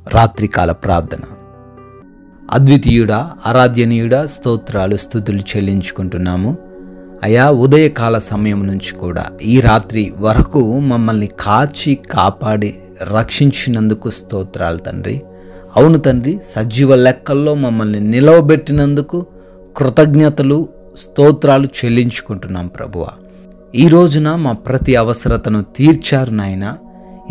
రాత్రికాల ప్రార్థన. అద్వితీయుడా, ఆరాధ్యనీయుడా, స్తోత్రాలు స్తుతులు చెల్లించుకుంటున్నాము. అయా, ఉదయకాల సమయం నుంచి కూడా ఈ రాత్రి వరకు మమ్మల్ని కాచి కాపాడి రక్షించినందుకు స్తోత్రాలు తండ్రి. అవును తండ్రి, సజీవ లెక్కల్లో మమ్మల్ని నిలవబెట్టినందుకు కృతజ్ఞతలు స్తోత్రాలు చెల్లించుకుంటున్నాం ప్రభువా. ఈ రోజున మా ప్రతి అవసరతను తీర్చారు నాయన.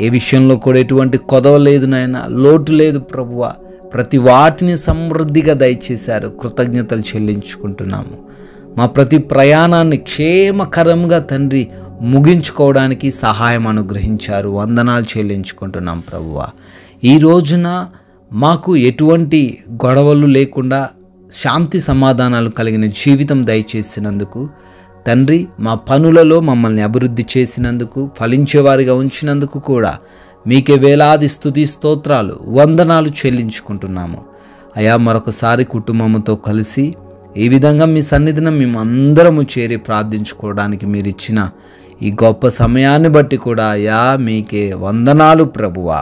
ఏ విషయంలో కూడా ఎటువంటి కొదవ లేదు నాయన, లోటు లేదు ప్రభువా. ప్రతి వాటిని సమృద్ధిగా దయచేశారు. కృతజ్ఞతలు చెల్లించుకుంటున్నాము. మా ప్రతి ప్రయాణాన్ని క్షేమకరంగా తండ్రి ముగించుకోవడానికి సహాయం అనుగ్రహించారు. వందనాలు చెల్లించుకుంటున్నాం ప్రభువా. ఈ రోజున మాకు ఎటువంటి గొడవలు లేకుండా శాంతి సమాధానాలు కలిగిన జీవితం దయచేసినందుకు తండ్రి, మా పనులలో మమ్మల్ని అభివృద్ధి చేసినందుకు, ఫలించేవారిగా ఉంచినందుకు కూడా మీకే వేలాది స్తుతి స్తోత్రాలు వందనాలు చెల్లించుకుంటున్నాము. అయా, మరొకసారి కుటుంబంతో కలిసి ఈ విధంగా మీ సన్నిధిన మేము అందరము చేరి ప్రార్థించుకోవడానికి మీరు ఇచ్చిన ఈ గొప్ప సమయాన్ని బట్టి కూడా అయా మీకే వందనాలు ప్రభువా.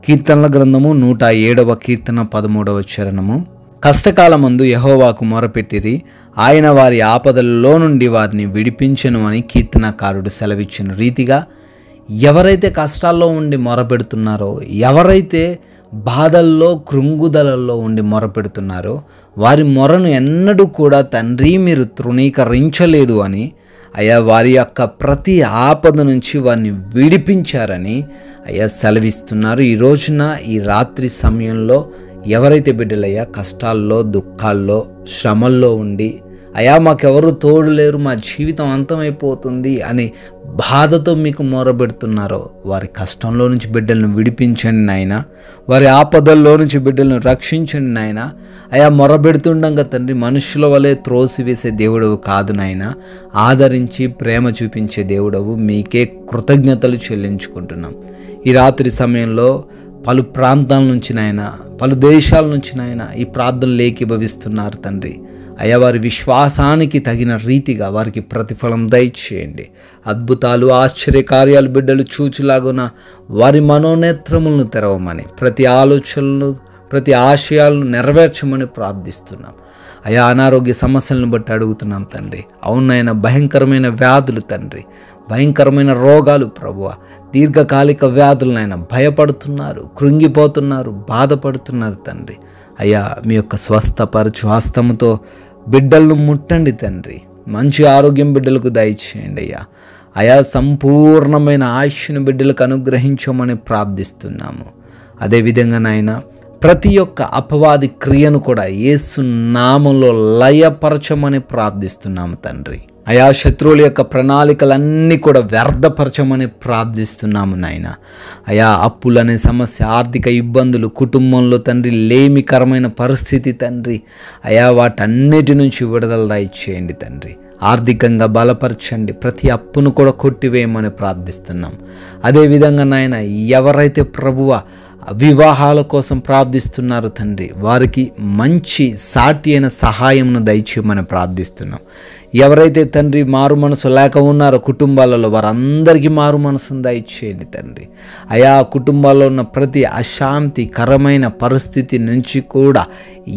కీర్తనల గ్రంథము 107వ కీర్తన 13వ చరణము. కష్టకాలమందు యెహోవాకు మొరపెట్టిరి, ఆయన వారి ఆపదలలో నుండి వారిని విడిపించెను అని కీర్తనకారుడు సెలవిచ్చిన రీతిగా ఎవరైతే కష్టాల్లో ఉండి మొరపెడుతున్నారో, ఎవరైతే బాధల్లో కృంగుదలలో ఉండి మొరపెడుతున్నారో వారి మొరను ఎన్నడూ కూడా తండ్రి మీరు తృణీకరించలేదు అని, అయ్యా వారి యొక్క ప్రతి ఆపద నుంచి వారిని విడిపించారని అయ్యా సెలవిస్తున్నారు. ఈ రోజున ఈ రాత్రి సమయంలో ఎవరైతే బిడ్డలయ్యా కష్టాల్లో, దుఃఖాల్లో, శ్రమల్లో ఉండి అయా మాకెవరు తోడు లేరు, మా జీవితం అంతమైపోతుంది అని బాధతో మీకు మొరబెడుతున్నారో వారి కష్టంలో నుంచి బిడ్డలను విడిపించండి నాయన. వారి ఆపదల్లో నుంచి బిడ్డలను రక్షించండి నాయన. అయా మొరబెడుతుండగా తండ్రి మనుషుల వలె త్రోసివేసే దేవుడవు కాదు నాయన, ఆదరించి ప్రేమ చూపించే దేవుడవు. మీకే కృతజ్ఞతలు చెల్లించుకుంటున్నాం. ఈ రాత్రి సమయంలో పలు ప్రాంతాల నుంచి నాయన, పలు దేశాల నుంచి నాయన ఈ ప్రార్థనలు ఏకీభవిస్తున్నారు తండ్రి. అయ్యా వారి విశ్వాసానికి తగిన రీతిగా వారికి ప్రతిఫలం దయచేయండి. అద్భుతాలు, ఆశ్చర్యకార్యాలు బిడ్డలు చూచులాగున వారి మనోనేత్రములను తెరవమని, ప్రతి ఆలోచనలను, ప్రతి ఆశయాలను నెరవేర్చమని ప్రార్థిస్తున్నాం. అయా అనారోగ్య సమస్యలను బట్టి అడుగుతున్నాం తండ్రి. అవునైనా భయంకరమైన వ్యాధులు తండ్రి, భయంకరమైన రోగాలు ప్రభువా, దీర్ఘకాలిక వ్యాధులనైనా భయపడుతున్నారు, కృంగిపోతున్నారు, బాధపడుతున్నారు తండ్రి. అయ్యా మీ యొక్క స్వస్థపరచు హస్తముతో బిడ్డలను ముట్టండి తండ్రి. మంచి ఆరోగ్యం బిడ్డలకు దయచేయండి అయ్యా. అయా సంపూర్ణమైన ఆయుష్ను బిడ్డలకు అనుగ్రహించమని ప్రార్థిస్తున్నాము. అదేవిధంగా నాయన ప్రతి ఒక్క అపవాది క్రియను కూడా యేసు నామములో లయపరచమని ప్రార్థిస్తున్నాము తండ్రి. అయా శత్రువుల యొక్క ప్రణాళికలన్నీ కూడా వ్యర్థపరచమని ప్రార్థిస్తున్నాము నాయన. అయా అప్పులనే సమస్య, ఆర్థిక ఇబ్బందులు, కుటుంబంలో తండ్రి లేమికరమైన పరిస్థితి తండ్రి, అయా వాటన్నిటి నుంచి విడుదల దయచేయండి తండ్రి. ఆర్థికంగా బలపరచండి, ప్రతి అప్పును కూడా కొట్టివేయమని ప్రార్థిస్తున్నాం. అదేవిధంగా నాయన ఎవరైతే ప్రభువ వివాహాల కోసం ప్రార్థిస్తున్నారు తండ్రి, వారికి మంచి సాటి అయిన సహాయంను దయచేయమని ప్రార్థిస్తున్నాం. ఎవరైతే తండ్రి మారు మనసు లేక ఉన్నారో కుటుంబాలలో వారందరికీ మారు మనసును దయచేయండి తండ్రి. అయా కుటుంబాల్లో ఉన్న ప్రతి అశాంతికరమైన పరిస్థితి నుంచి కూడా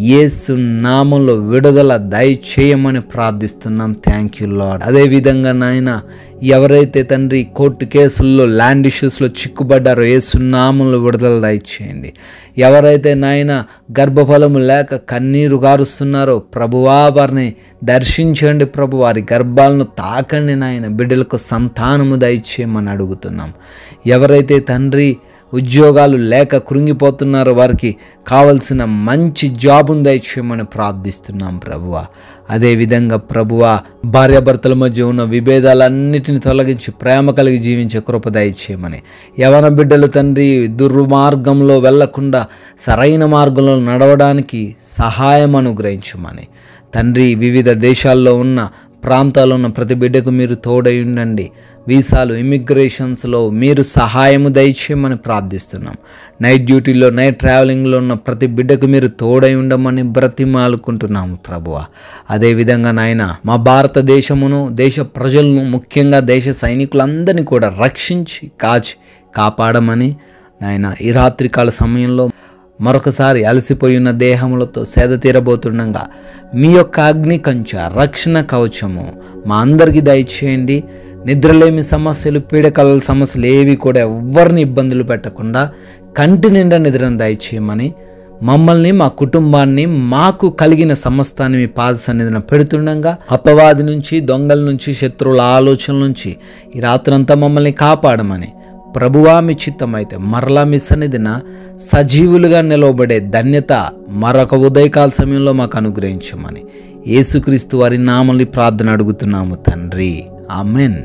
యేసు నామములో విడుదల దయచేయమని ప్రార్థిస్తున్నాం. Thank you lord. అదేవిధంగా నాయన ఎవరైతే తండ్రి కోర్టు కేసుల్లో, ల్యాండ్ ఇష్యూస్లో చిక్కుబడ్డారో యేసు నామములో విడుదల దయచేయండి. ఎవరైతే నాయన గర్భఫలము లేక కన్నీరు గారుస్తున్నారో ప్రభువా వారిని దర్శించండి ప్రభు. వారి గర్భాలను తాకండి నాయన. బిడ్డలకు సంతానము దయచేయమని అడుగుతున్నాం. ఎవరైతే తండ్రి ఉద్యోగాలు లేక కృంగిపోతున్నారో వారికి కావలసిన మంచి జాబును దయచేయమని ప్రార్థిస్తున్నాం ప్రభువా. అదేవిధంగా ప్రభువా భార్యాభర్తల మధ్య ఉన్న విభేదాలన్నిటిని తొలగించి ప్రేమ కలిగి జీవించే కృప దయచేయమని, యవన బిడ్డలు తండ్రి దుర్మార్గంలో వెళ్లకుండా సరైన మార్గంలో నడవడానికి సహాయం అనుగ్రహించమని తండ్రి, వివిధ దేశాల్లో ఉన్న ప్రాంతాల్లో ఉన్న ప్రతి బిడ్డకు మీరు తోడై ఉండండి. వీసాలు, ఇమిగ్రేషన్స్లో మీరు సహాయము దయచేయమని ప్రార్థిస్తున్నాం. నైట్ డ్యూటీలో, నైట్ ట్రావెలింగ్లో ఉన్న ప్రతి బిడ్డకు మీరు తోడై ఉండమని బ్రతిమాలుకుంటున్నాము ప్రభువా. అదేవిధంగా నాయన మా భారతదేశమును, దేశ ప్రజలను, ముఖ్యంగా దేశ సైనికులందరినీ కూడా రక్షించి కాపాడమని నాయన ఈ రాత్రికాల సమయంలో మరొకసారి అలసిపోయి ఉన్న దేహములతో సేద తీరబోతుండగా మీ యొక్క అగ్ని కంచె రక్షణ కవచము మా అందరికీ దయచేయండి. నిద్రలేమి సమస్యలు, పీడకల సమస్యలు ఏవి కూడా ఎవరిని ఇబ్బందులు పెట్టకుండా కంటి నిండా నిద్రను దయచేయమని, మమ్మల్ని, మా కుటుంబాన్ని, మాకు కలిగిన సమస్తాన్ని మీ పాద సన్నిధిన పెడుతుండగా అపవాది నుంచి, దొంగల నుంచి, శత్రువుల ఆలోచనల నుంచి ఈ రాత్రంతా మమ్మల్ని కాపాడమని, ప్రభువా మీ చిత్తమైతే మరలా మీ సన్నిధిన సజీవులుగా నిలవబడే ధన్యత మరొక ఉదయకాల సమయంలో మాకు అనుగ్రహించమని యేసుక్రీస్తు వారి నామములో ప్రార్థన అడుగుతున్నాము తండ్రి. ఆమెన్.